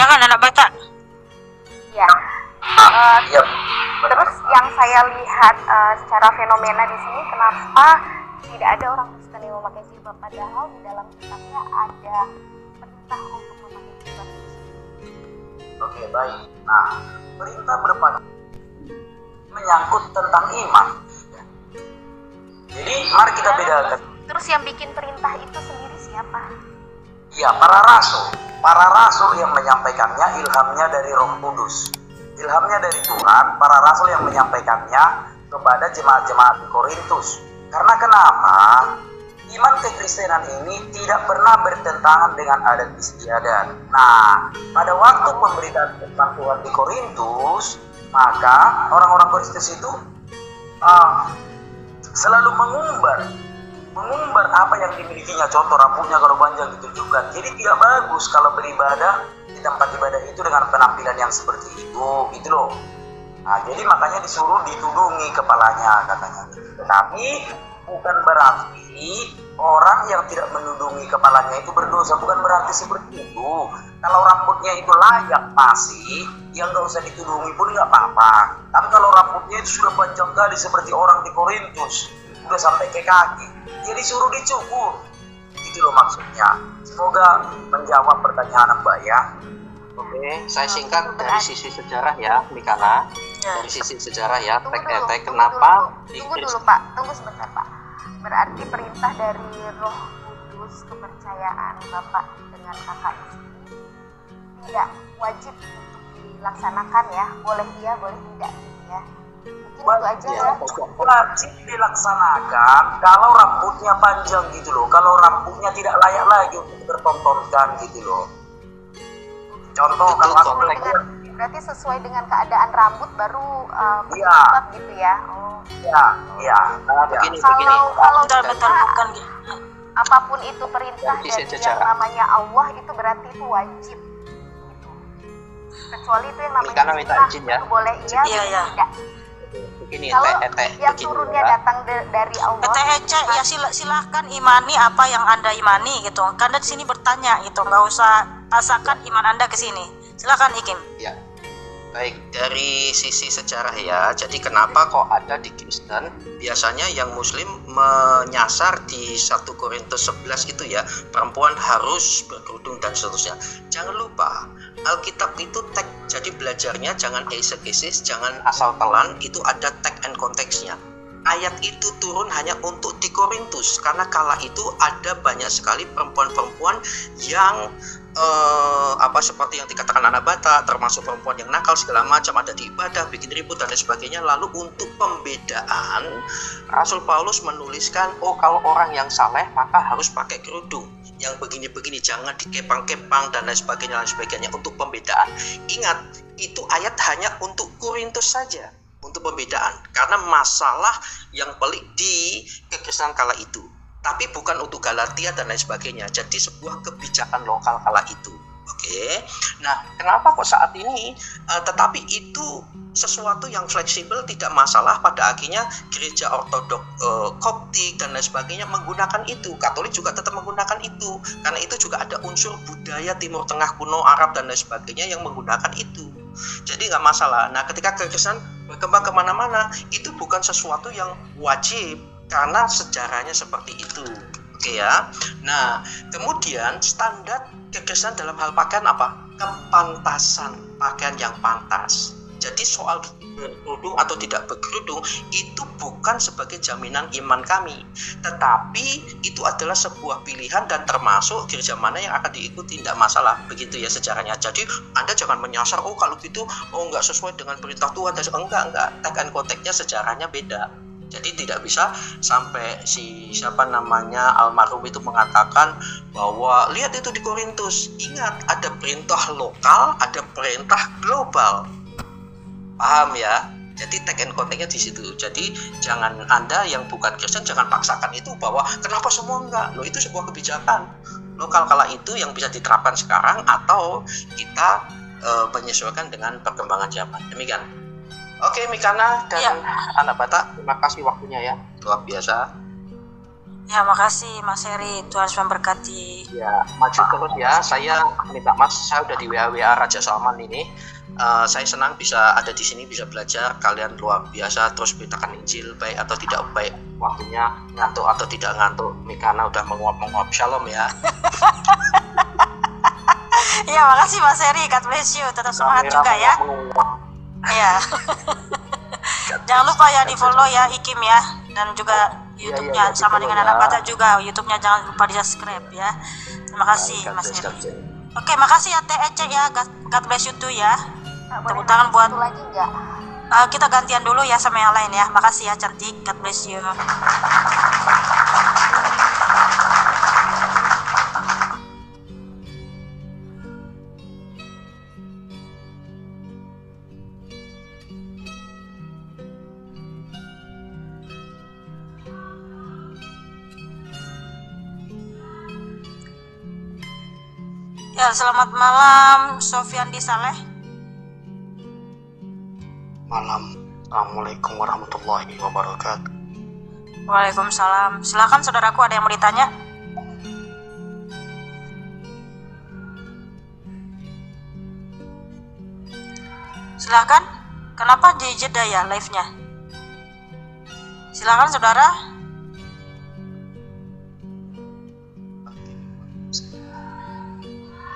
Ya kan anak Batak? Ya. Iya. Terus yang saya lihat secara fenomena di sini, kenapa tidak ada orang Kristen yang memakai jilbab, padahal di dalam kitabnya ada perintah untuk memakai jilbab. Oke, baik. Nah, perintah berpakaian menyangkut tentang iman. Jadi mari kita bedakan. Terus yang bikin perintah itu sendiri siapa? Ya, para rasul. Para rasul yang menyampaikannya ilhamnya dari Roh Kudus. Ilhamnya dari Tuhan, para rasul yang menyampaikannya kepada jemaat-jemaat di Korintus. Karena kenapa? Iman kekristenan ini tidak pernah bertentangan dengan adat istiadat. Nah, pada waktu pemberitaan firman Tuhan di Korintus, maka orang-orang Korintus itu selalu mengumbar apa yang dimilikinya. Contoh, rambutnya kalau panjang ditunjukkan. Jadi tidak bagus kalau beribadah di tempat ibadah itu dengan penampilan yang seperti itu, gitu loh. Nah, jadi makanya disuruh ditudungi kepalanya katanya. Tetapi bukan berarti orang yang tidak menudungi kepalanya itu berdosa, bukan berarti seperti itu. Kalau rambutnya itu layak masih, yang nggak usah ditudungi pun nggak apa-apa. Tapi kalau rambutnya itu sudah panjang kali seperti orang di Korintus, udah sampai ke kaki, jadi suruh dicukur. Itu loh maksudnya. Semoga menjawab pertanyaan Mbak ya. Oke, saya singkat dari sisi sejarah ya, Mikana. Dari sisi sejarah ya, kenapa? Tunggu dulu Pak, tunggu sebentar Pak. Berarti perintah dari Roh Kudus, kepercayaan Bapak dengan kakak istri tidak wajib untuk dilaksanakan ya, boleh iya, boleh tidak gitu ya. Mungkin itu aja ya. Wajib dilaksanakan kalau rambutnya panjang gitu loh. Kalau rambutnya tidak layak lagi untuk dipertontonkan gitu loh. Contoh kalau aku berarti sesuai dengan keadaan rambut baru iya gitu ya. Oh. Iya. Begini. Kalau Betul bukan gitu. apapun itu perintah Dari dari sisi yang sejarah. namanya Allah itu berarti itu wajib. Kecuali itu yang namanya Mikana minta sunnah, izin ya. itu boleh iya, Iya, boleh iya. tidak. Begini, Kalau Teh, yang begini turunnya ya. datang dari Allah. PTHC ya silahkan imani apa yang Anda imani gitu. Karena di sini bertanya gitu, nggak usah pasangkan iman Anda ke sini. Silakan Ikim. Ya. Baik, dari sisi sejarah ya. Jadi kenapa kok ada di Kristen biasanya yang muslim menyasar di 1 Korintus 11 itu ya, perempuan harus berkerudung dan seterusnya. Jangan lupa, Alkitab itu teks, jadi belajarnya jangan eisegesis, jangan asal telan, itu ada teks and konteksnya. Ayat itu turun hanya untuk di Korintus karena kala itu ada banyak sekali perempuan-perempuan yang seperti yang dikatakan anak Batak, termasuk perempuan yang nakal segala macam, ada di ibadah, bikin ribut dan lain sebagainya. Lalu untuk pembedaan, Rasul Paulus menuliskan, kalau orang yang saleh maka harus pakai kerudung, yang begini-begini jangan dikepang-kepang dan lain sebagainya untuk pembedaan. Ingat, itu ayat hanya untuk Korintus saja, untuk pembedaan, karena masalah yang pelik di kekristenan kala itu, tapi bukan untuk Galatia dan lain sebagainya. Jadi sebuah kebijakan lokal kala itu. Oke. Nah, kenapa kok saat ini tetapi itu sesuatu yang fleksibel, tidak masalah. Pada akhirnya gereja ortodok Koptik dan lain sebagainya menggunakan itu. Katolik juga tetap menggunakan itu, karena itu juga ada unsur budaya Timur Tengah kuno, Arab dan lain sebagainya yang menggunakan itu. Jadi nggak masalah. Nah, ketika kekristenan berkembang kemana-mana, itu bukan sesuatu yang wajib karena sejarahnya seperti itu. Oke ya. Nah, kemudian standar kekristenan dalam hal pakaian apa? Kepantasan, pakaian yang pantas. Jadi soal berkerudung atau tidak berkerudung itu bukan sebagai jaminan iman kami, tetapi itu adalah sebuah pilihan dan termasuk gereja mana yang akan diikuti, tidak masalah, begitu ya sejarahnya. Jadi Anda jangan menyasar, kalau gitu nggak sesuai dengan perintah Tuhan. Enggak, tag and konteksnya sejarahnya beda. Jadi tidak bisa sampai almarhum itu mengatakan bahwa lihat itu di Korintus. Ingat, ada perintah lokal, ada perintah global. Paham ya? Jadi tag and konteksnya di situ. Jadi jangan Anda yang bukan Kristen jangan paksakan itu bahwa kenapa semua enggak. Itu sebuah kebijakan lokal kala itu yang bisa diterapkan sekarang atau kita menyesuaikan dengan perkembangan zaman. Demikian. Oke, Mikana dan anak Batak, terima kasih waktunya ya, luar biasa. Ya, makasih Mas Heri. Tuhan Yesus memberkati. Ya, maju terus ya. Saya minta Mas, saya udah di WA Raja Salman ini. Saya senang bisa ada di sini, bisa belajar. Kalian luar biasa. Terus beritakan Injil, baik atau tidak baik waktunya, ngantuk atau tidak ngantuk. Mikana udah menguap-menguap. Shalom ya. Ya, makasih Mas Heri. God bless you. Tetap semangat juga ya. Iya. Jangan lupa ya di follow ya Ikim ya, dan juga YouTube-nya sama dengan anak Bata juga. YouTube-nya jangan lupa di subscribe ya. Terima kasih Mas Heri. Oke, makasih ya Teh Ece ya. God bless you too ya. Tepuk tangan buat Satu lagi enggak? kita gantian dulu ya sama yang lain ya. Makasih ya cantik. God bless you. Ya, selamat malam Sofian di Saleh. Malam. Assalamualaikum warahmatullahi wabarakatuh. Waalaikumsalam. Silakan saudaraku, ada yang mau ditanya? Silakan. Kenapa jadi jeda ya live-nya? Silakan saudara.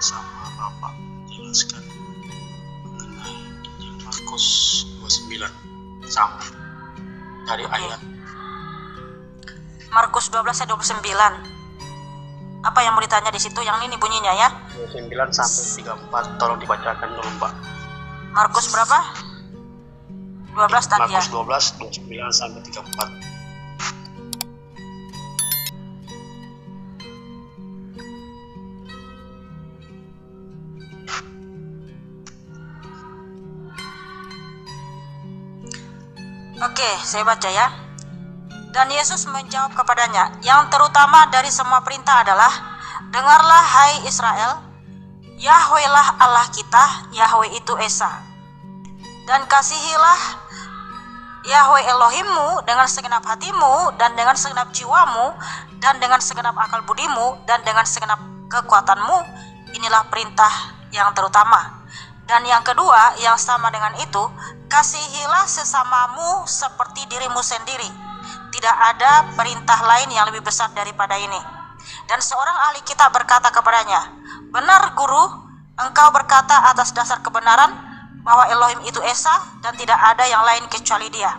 Sama Bapak jelaskan mengenai Injil Markus 29 sama dari ayat Markus 12 ayat 29. Apa yang mau ditanya di situ? Yang ini bunyinya ya. 29 sampai 34, tolong dibacakan dulu Pak. Markus berapa? 12 tadi ya. Markus 12 29 sampai 34. Oke, saya baca ya. Dan Yesus menjawab kepadanya, yang terutama dari semua perintah adalah, dengarlah hai Israel, Yahweh lah Allah kita, Yahweh itu Esa. Dan kasihilah Yahweh Elohimmu dengan segenap hatimu, dan dengan segenap jiwamu, dan dengan segenap akal budimu, dan dengan segenap kekuatanmu. Inilah perintah yang terutama. Dan yang kedua, yang sama dengan itu, kasihilah sesamamu seperti dirimu sendiri. Tidak ada perintah lain yang lebih besar daripada ini. Dan seorang ahli kitab berkata kepadanya, benar guru, engkau berkata atas dasar kebenaran bahwa Elohim itu Esa dan tidak ada yang lain kecuali dia.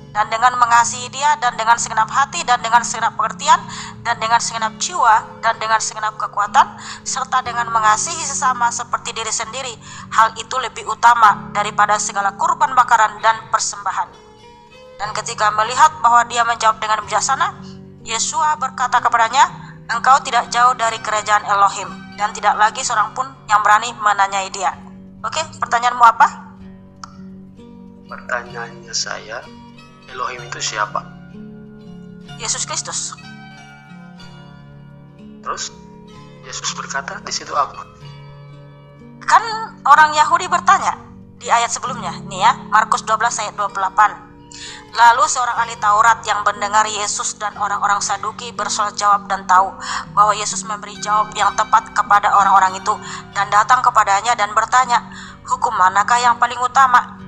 Dan dengan mengasihi dia, dan dengan segenap hati, dan dengan segenap pengertian, dan dengan segenap jiwa, dan dengan segenap kekuatan, serta dengan mengasihi sesama seperti diri sendiri, hal itu lebih utama daripada segala kurban bakaran dan persembahan. Dan ketika melihat bahwa dia menjawab dengan bijaksana, Yesua berkata kepadanya, engkau tidak jauh dari kerajaan Elohim, dan tidak lagi seorang pun yang berani menanyai dia. Oke, pertanyaanmu apa? Pertanyaannya saya, Elohim itu siapa? Yesus Kristus. Terus Yesus berkata di situ apa? Kan orang Yahudi bertanya di ayat sebelumnya, nih ya, Markus 12 ayat 28. Lalu seorang ahli Taurat yang mendengar Yesus dan orang-orang Saduki bersoal jawab dan tahu bahwa Yesus memberi jawab yang tepat kepada orang-orang itu, dan datang kepadanya dan bertanya, hukum manakah yang paling utama?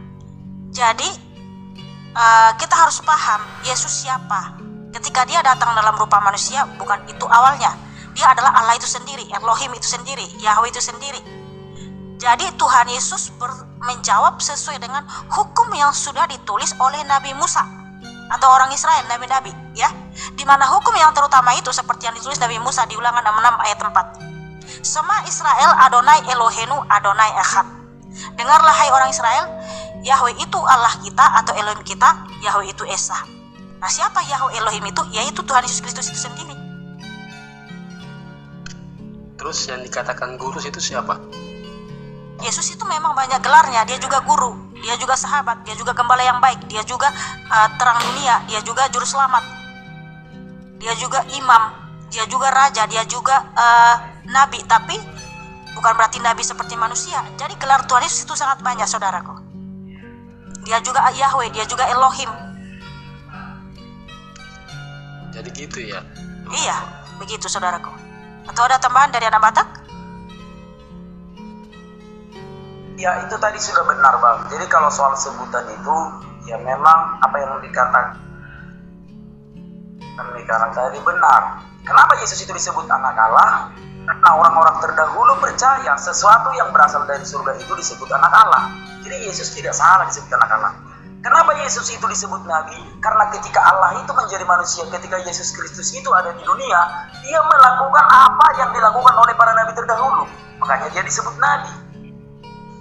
Jadi kita harus paham Yesus siapa. Ketika dia datang dalam rupa manusia, bukan itu awalnya. Dia adalah Allah itu sendiri, Elohim itu sendiri, Yahweh itu sendiri. Jadi Tuhan Yesus menjawab sesuai dengan hukum yang sudah ditulis oleh Nabi Musa atau orang Israel, nabi-nabi ya. Di mana hukum yang terutama itu seperti yang ditulis Nabi Musa di Ulangan 66 ayat 4. Sema Israel Adonai Elohenu Adonai Echad. Dengarlah hai orang Israel, Yahweh itu Allah kita atau Elohim kita, Yahweh itu Esa. Nah, siapa Yahweh Elohim itu? Yaitu Tuhan Yesus Kristus itu sendiri. Terus yang dikatakan guru itu siapa? Yesus itu memang banyak gelarnya. Dia juga guru, dia juga sahabat, dia juga gembala yang baik, dia juga terang dunia, dia juga juru selamat, dia juga imam, dia juga raja, dia juga nabi. Tapi bukan berarti nabi seperti manusia. Jadi gelar Tuhan Yesus itu sangat banyak, saudaraku. Dia juga Yahweh, dia juga Elohim. Jadi gitu ya. Iya, begitu saudaraku. Atau ada tambahan dari anak Batak? Ya itu tadi sudah benar Bang. Jadi kalau soal sebutan itu ya memang apa yang dikatakan tadi benar. Kenapa Yesus itu disebut anak Allah? Karena orang-orang terdahulu percaya sesuatu yang berasal dari surga itu disebut anak Allah. Jadi Yesus tidak salah disebut anak Allah. Kenapa Yesus itu disebut Nabi? Karena ketika Allah itu menjadi manusia, ketika Yesus Kristus itu ada di dunia, dia melakukan apa yang dilakukan oleh para nabi terdahulu. Makanya dia disebut Nabi.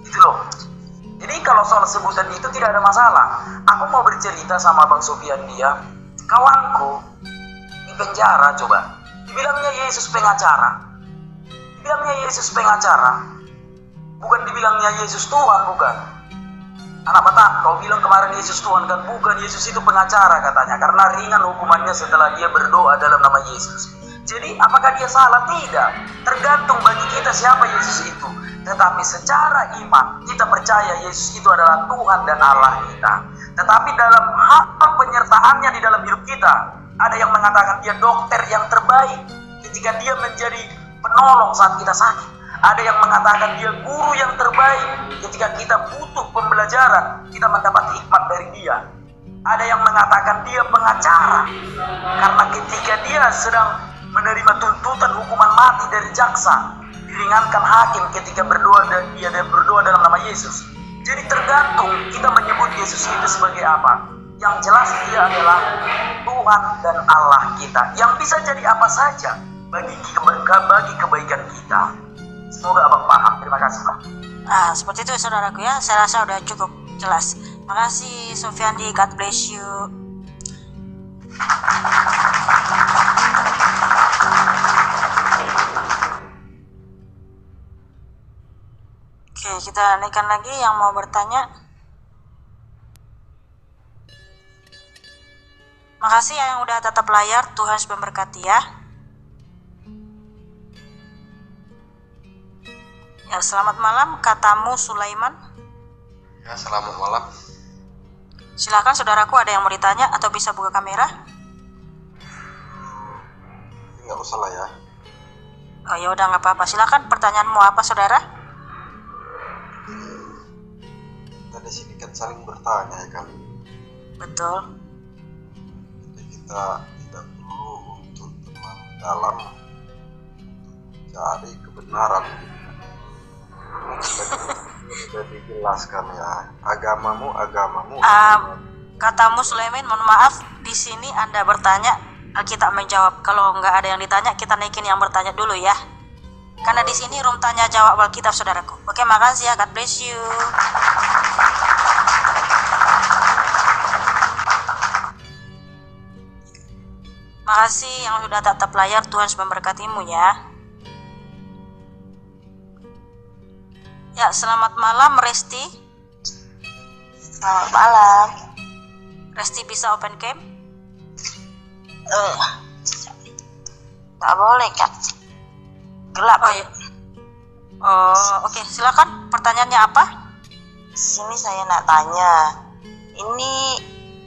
Gitu loh. Jadi kalau soal sebutan itu tidak ada masalah. Aku mau bercerita sama Bang Sofian dia, kawanku di penjara coba. Dibilangnya Yesus pengacara. Dibilangnya Yesus pengacara. Bukan dibilangnya Yesus Tuhan, bukan. Anak Batak, kau bilang kemarin Yesus Tuhan kan? Bukan, Yesus itu pengacara katanya. Karena ringan hukumannya setelah dia berdoa dalam nama Yesus. Jadi apakah dia salah? Tidak. Tergantung bagi kita siapa Yesus itu. Tetapi secara iman kita percaya Yesus itu adalah Tuhan dan Allah kita. Tetapi dalam hak penyertaannya di dalam hidup kita, ada yang mengatakan dia dokter yang terbaik ketika dia menjadi penolong saat kita sakit. Ada yang mengatakan dia guru yang terbaik ketika kita butuh pembelajaran, kita mendapat hikmat dari dia. Ada yang mengatakan dia pengacara karena ketika dia sedang menerima tuntutan hukuman mati dari jaksa, diringankan hakim ketika berdoa dan dia berdoa dalam nama Yesus. Jadi tergantung kita menyebut Yesus itu sebagai apa. Yang jelas dia adalah Tuhan dan Allah kita, yang bisa jadi apa saja bagi kebaikan kita. Semoga Abang paham. Terima kasih Pak. Seperti itu saudaraku ya. Saya rasa udah cukup jelas. Makasih Sofiandi, God bless you. Oke, kita naikkan lagi yang mau bertanya. Makasih yang udah tetap layar. Tuhan memberkati ya. Ya, selamat malam, katamu Sulaiman. Ya, selamat malam. Silakan saudaraku, ada yang mau ditanya atau bisa buka kamera? Nggak usah lah ya. Oh ya udah nggak apa-apa. Silakan, pertanyaanmu apa saudara? Kita di sini kan saling bertanya ya kan. Betul. Jadi kita tidak perlu untuk teman dalam untuk cari kebenaran. Sudah dijelaskan ya, agamamu. Katamu Sulaiman, mohon maaf, di sini Anda bertanya, kita menjawab. Kalau nggak ada yang ditanya, kita naikin yang bertanya dulu ya. Karena di sini room tanya jawab Alkitab saudaraku. Oke, makasih ya, God bless you. Makasih yang sudah tetap layar, Tuhan memberkatimu ya. Ya, selamat malam Resti. Selamat malam. Resti bisa open cam? Nggak boleh kan? Gelap. Oh iya. Oh, oke. Silakan. Pertanyaannya apa? Sini saya nak tanya. Ini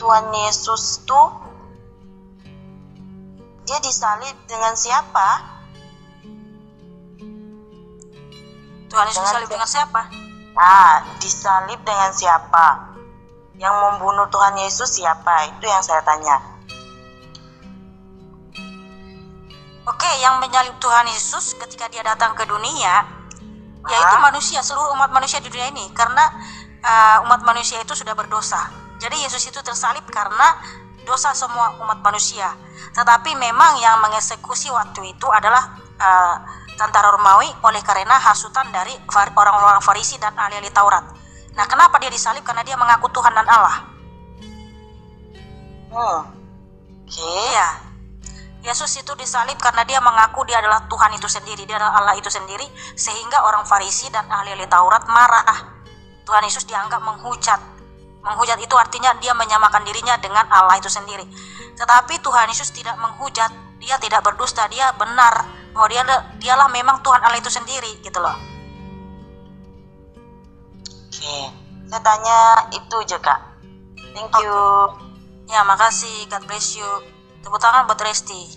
Tuhan Yesus tuh dia disalib dengan siapa? Tuhan Yesus disalib dengan siapa? Nah, disalib dengan siapa? Yang membunuh Tuhan Yesus siapa? Itu yang saya tanya. Oke, yang menyalib Tuhan Yesus ketika dia datang ke dunia, yaitu manusia, seluruh umat manusia di dunia ini. Karena umat manusia itu sudah berdosa. Jadi Yesus itu tersalib karena dosa semua umat manusia. Tetapi memang yang mengeksekusi waktu itu adalah tentara Romawi oleh karena hasutan dari orang-orang Farisi dan ahli-ahli Taurat. Nah, kenapa dia disalib? Karena dia mengaku Tuhan dan Allah. Iya. Yesus itu disalib karena dia mengaku dia adalah Tuhan itu sendiri, dia adalah Allah itu sendiri, sehingga orang Farisi dan ahli-ahli Taurat marah. Tuhan Yesus dianggap menghujat. Menghujat itu artinya dia menyamakan dirinya dengan Allah itu sendiri. Tetapi Tuhan Yesus tidak menghujat, dia tidak berdusta, dia benar bahwa dialah memang Tuhan Allah itu sendiri, gitu loh. Oke, saya tanya itu aja Kak. Thank you. Ya, makasih, God bless you. Tepuk tangan buat Resti.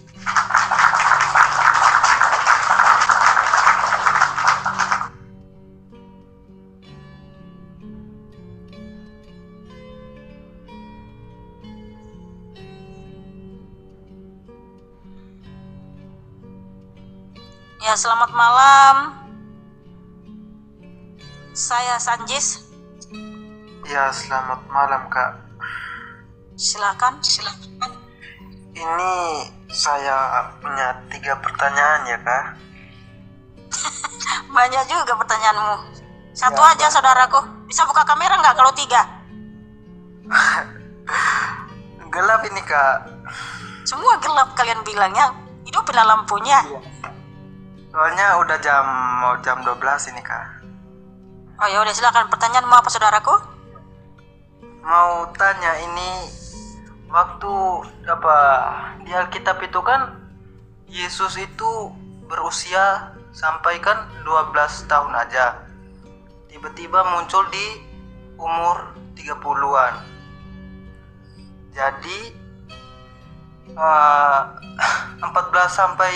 Ya, selamat malam. Saya Sanjis. Ya, selamat malam, Kak. Silakan. Ini saya punya 3 pertanyaan ya, Kak. Banyak juga pertanyaanmu. Satu Ya, aja, saudaraku. Bisa buka kamera nggak kalau 3? Gelap ini, Kak. Semua gelap kalian bilangnya. Hidupin lampunya. Soalnya udah mau jam 12 ini, Kak. Oh ya udah, silakan. Pertanyaanmu apa, saudaraku? Mau tanya ini, waktu di Alkitab itu kan Yesus itu berusia sampai kan 12 tahun aja. Tiba-tiba muncul di umur 30-an. Jadi 14 sampai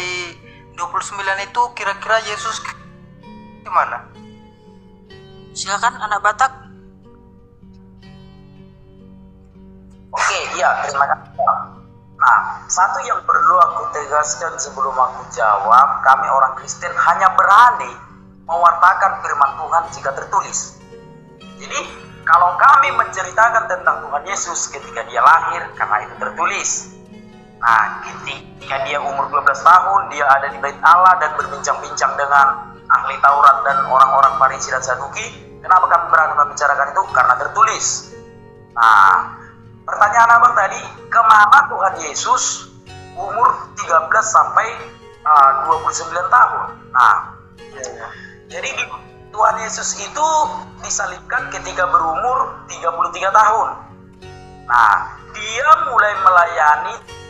29 itu kira-kira Yesus gimana? Silakan, anak Batak. Oke, iya, terima kasih. Nah, satu yang perlu aku tegaskan sebelum aku jawab, kami orang Kristen hanya berani mewartakan firman Tuhan jika tertulis. Jadi, kalau kami menceritakan tentang Tuhan Yesus ketika dia lahir, karena itu tertulis. Nah, ketika dia umur 12 tahun, dia ada di Bait Allah dan berbincang-bincang dengan ahli Taurat dan orang-orang Farisi dan Saduki. Kenapa kami berani membicarakan itu? Karena tertulis. Nah, pertanyaan abang tadi, kemana Tuhan Yesus umur 13 sampai 29 tahun? Nah, jadi Tuhan Yesus itu disalibkan ketika berumur 33 tahun. Nah, dia mulai melayani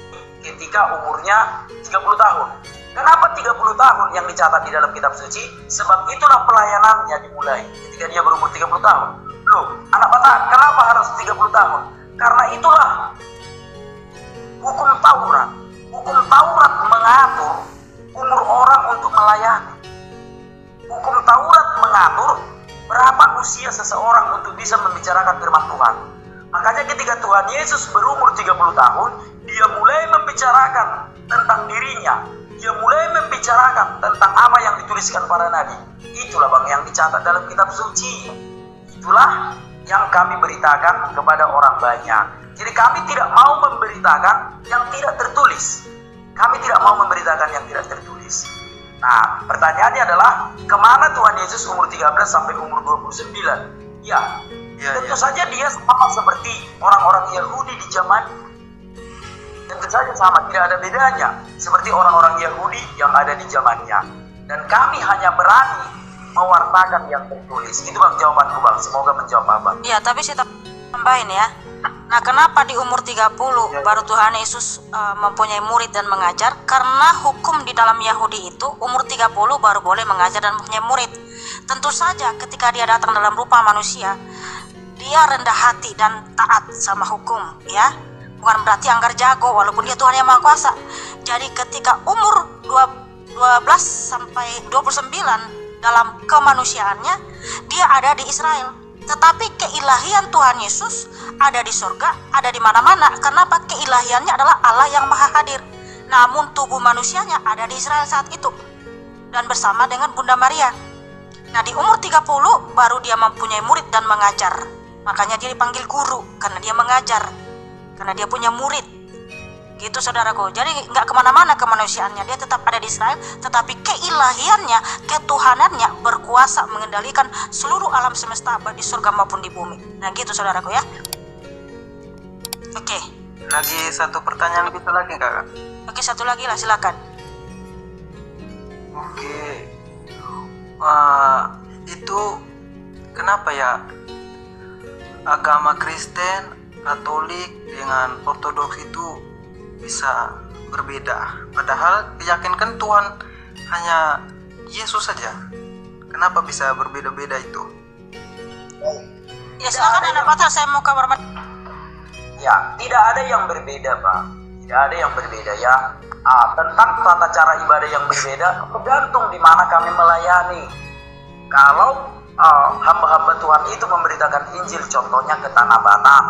ketika umurnya 30 tahun. Kenapa 30 tahun yang dicatat di dalam kitab suci? Sebab itulah pelayanannya dimulai ketika dia berumur 30 tahun. Loh, anak Batak, kenapa harus 30 tahun? Karena itulah hukum Taurat. Hukum Taurat mengatur umur orang untuk melayani. Hukum Taurat mengatur berapa usia seseorang untuk bisa membicarakan firman Tuhan. Makanya ketika Tuhan Yesus berumur 30 tahun, dia mulai membicarakan tentang dirinya. Dia mulai membicarakan tentang apa yang dituliskan para nabi. Itulah bang yang dicatat dalam kitab suci. Itulah yang kami beritakan kepada orang banyak. Jadi kami tidak mau memberitakan yang tidak tertulis. Kami tidak mau memberitakan yang tidak tertulis. Nah, pertanyaannya adalah kemana Tuhan Yesus umur 13 sampai umur 29? Ya, tentu saja dia sama seperti orang-orang Yahudi di zaman. Tentu saja sama, tidak ada bedanya seperti orang-orang Yahudi yang ada di zamannya. Dan kami hanya berani mewartakan yang tertulis. Itu bang jawabanku bang, semoga menjawab abang. Iya, tapi saya tambahin ya. Nah, kenapa di umur 30 baru Tuhan Yesus mempunyai murid dan mengajar? Karena hukum di dalam Yahudi itu umur 30 baru boleh mengajar dan mempunyai murid. Tentu saja ketika dia datang dalam rupa manusia, dia rendah hati dan taat sama hukum, ya. Bukan berarti anggar jago walaupun dia Tuhan yang Maha Kuasa. Jadi ketika umur 12 sampai 29 dalam kemanusiaannya, dia ada di Israel. Tetapi keilahian Tuhan Yesus ada di surga, ada di mana-mana. Kenapa? Keilahiannya adalah Allah yang Maha Hadir. Namun tubuh manusianya ada di Israel saat itu dan bersama dengan Bunda Maria. Nah, di umur 30 baru dia mempunyai murid dan mengajar. Makanya dia dipanggil guru, karena dia mengajar, karena dia punya murid. Gitu saudaraku. Jadi nggak kemana-mana kemanusiaannya, dia tetap ada di Israel. Tetapi keilahiannya, ketuhanannya berkuasa mengendalikan seluruh alam semesta baik di surga maupun di bumi. Nah gitu saudaraku ya. Oke. Lagi satu pertanyaan kita lagi, Kak. Oke, satu lagi lah, silakan. Oke. Itu kenapa ya agama Kristen, Katolik dengan Ortodoks itu bisa berbeda? Padahal diyakinkan Tuhan hanya Yesus saja. Kenapa bisa berbeda-beda itu? Ya silakan anak Batak, saya mau kabar. Ya, tidak ada yang berbeda, Pak. tidak ada yang berbeda ya. Tentang tata cara ibadah yang berbeda tergantung di mana kami melayani. Kalau hamba-hamba Tuhan itu memberitakan Injil, contohnya ke Tanah Batak,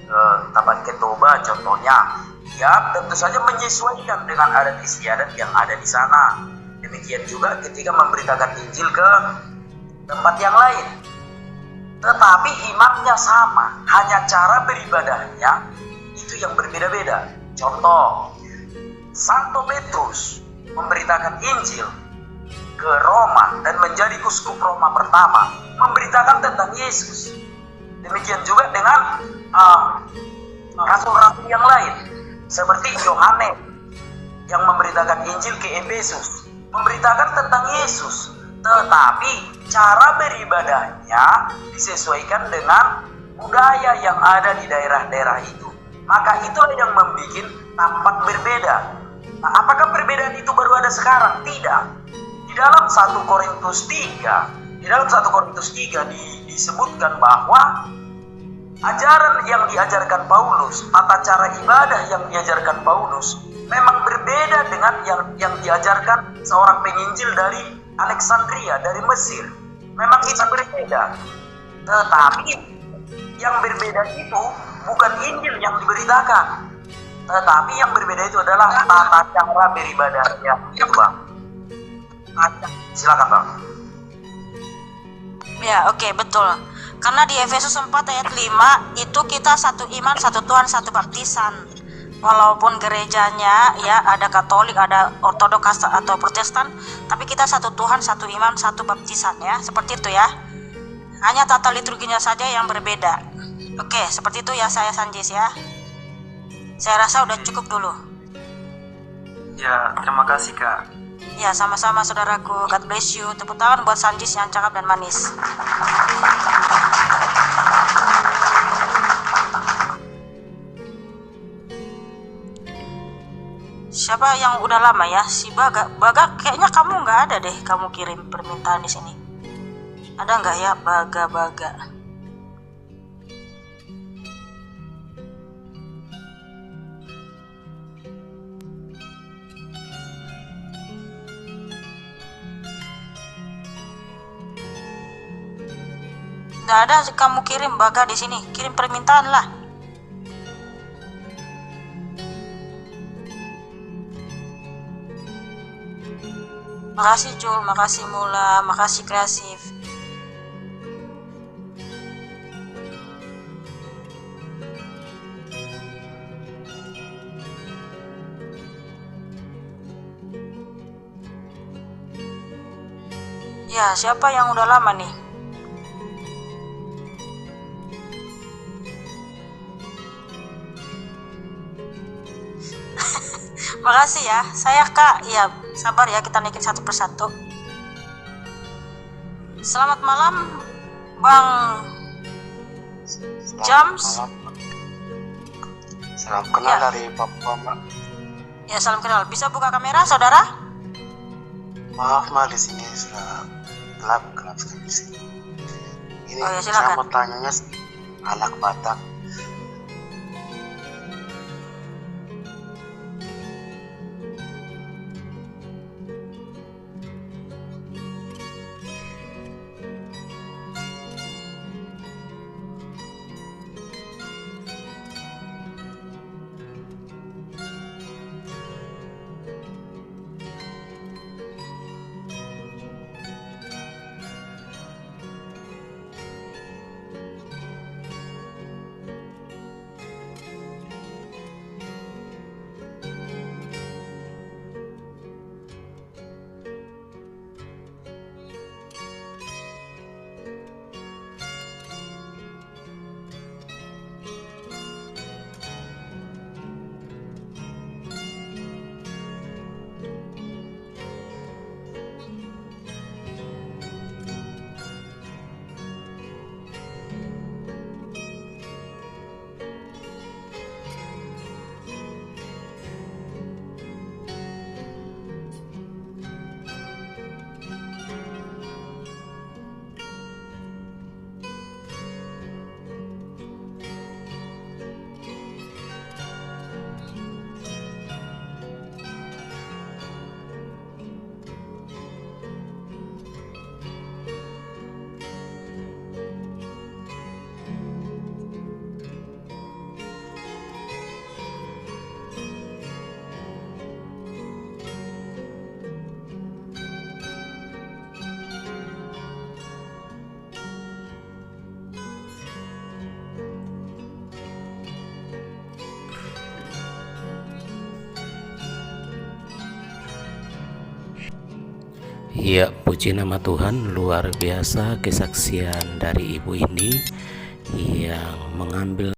ke Taban Ketoba contohnya, ya tentu saja menyesuaikan dengan adat istiadat yang ada di sana. Demikian juga ketika memberitakan Injil ke tempat yang lain. Tetapi imannya sama, hanya cara beribadahnya itu yang berbeda-beda. Contoh, Santo Petrus memberitakan Injil ke Roma dan menjadi uskup Roma pertama, memberitakan tentang Yesus. Demikian juga dengan rasul-rasul yang lain, seperti Yohanes yang memberitakan Injil ke Efesus, memberitakan tentang Yesus, tetapi cara beribadahnya disesuaikan dengan budaya yang ada di daerah-daerah itu. Maka itulah yang membuat tampak berbeda. Nah, apakah perbedaan itu baru ada sekarang? Tidak. Di dalam 1 Korintus 3 disebutkan bahwa ajaran yang diajarkan Paulus, tata cara ibadah yang diajarkan Paulus memang berbeda dengan yang diajarkan seorang penginjil dari Alexandria, dari Mesir. Memang itu berbeda. Tetapi yang berbeda itu bukan Injil yang diberitakan, tetapi yang berbeda itu adalah tata cara beribadahnya. Itu Bang. Silakan Bang. Ya, oke, betul. Karena di Efesus 4 ayat 5 itu kita satu iman, satu Tuhan, satu baptisan. Walaupun gerejanya ya ada Katolik, ada Ortodoks atau Protestan, tapi kita satu Tuhan, satu iman, satu baptisan ya. Seperti itu ya. Hanya tata liturginya saja yang berbeda. Oke, seperti itu ya saya Sanjis ya. Saya rasa udah cukup dulu. Ya, terima kasih Kak. Ya, sama-sama saudaraku. God bless you. Tepuk tangan buat Sanjis yang cakep dan manis. Siapa yang udah lama ya? Si Baga. Baga kayaknya kamu nggak ada deh. Kamu kirim permintaan di sini. Ada nggak ya Baga? Nggak ada kamu kirim Baga di sini. Kirim permintaan lah. Makasih Jul, makasih Mula, makasih Kreatif. Ya, siapa yang udah lama nih? Makasih ya, saya Kak. Ya, sabar ya, kita naikin satu persatu. Selamat malam, Bang Jams. Salam kenal Ya. dari Papua, Mbak. Ya, salam kenal. Bisa buka kamera, saudara? Maaf, Mbak, di sini sudah gelap sekali di sini. Ini Oh, ya, saya silakan. mau tanyanya anak Batak. Ya, puji nama Tuhan, luar biasa kesaksian dari ibu ini yang mengambil